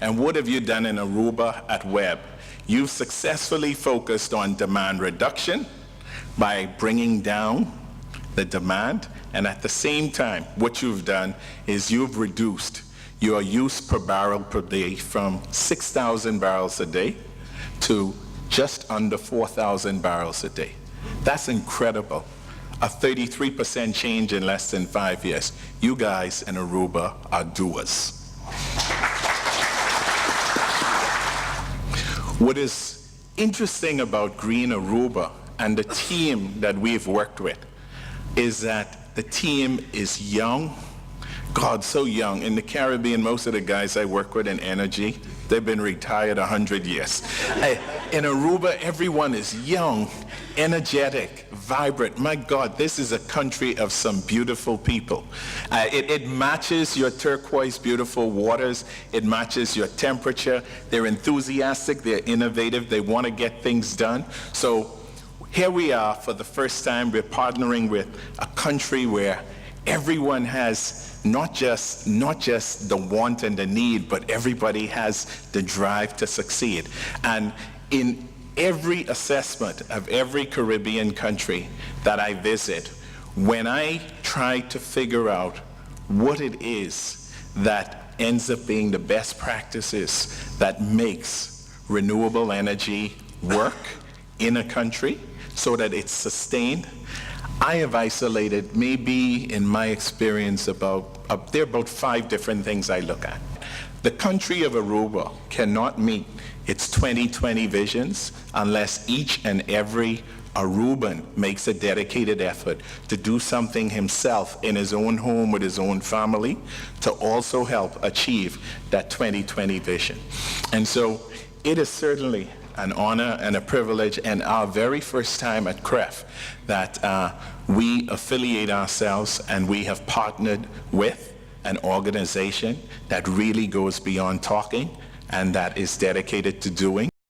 And what have you done in Aruba at Webb? You've successfully focused on demand reduction by bringing down the demand, and at the same time, what you've done is you've reduced your use per barrel per day from 6,000 barrels a day to just under 4,000 barrels a day. That's incredible. A 33% change in less than 5 years. You guys in Aruba are doers. What is interesting about Green Aruba and the team that we've worked with is that the team is young. God, so young. In the Caribbean, most of the guys I work with in energy, they've been retired 100 years. In Aruba, everyone is young, energetic, vibrant. My God, this is a country of some beautiful people. It matches your turquoise, beautiful waters. It matches your temperature. They're enthusiastic. They're innovative. They want to get things done. So here we are for the first time. We're partnering with a country where everyone has not just the want and the need, but everybody has the drive to succeed. And in every assessment of every Caribbean country that I visit, when I try to figure what it is that ends up being the best practices that makes renewable energy work in a country so that it's sustained, I have isolated, maybe in my experience, there are about 5 different things I look at. The country of Aruba cannot meet its 2020 visions unless each and every Aruban makes a dedicated effort to do something himself in his own home with his own family to also help achieve that 2020 vision. And so it is certainly an honor and a privilege, and our very first time at CREF that we affiliate ourselves and we have partnered with an organization that really goes beyond talking and that is dedicated to doing.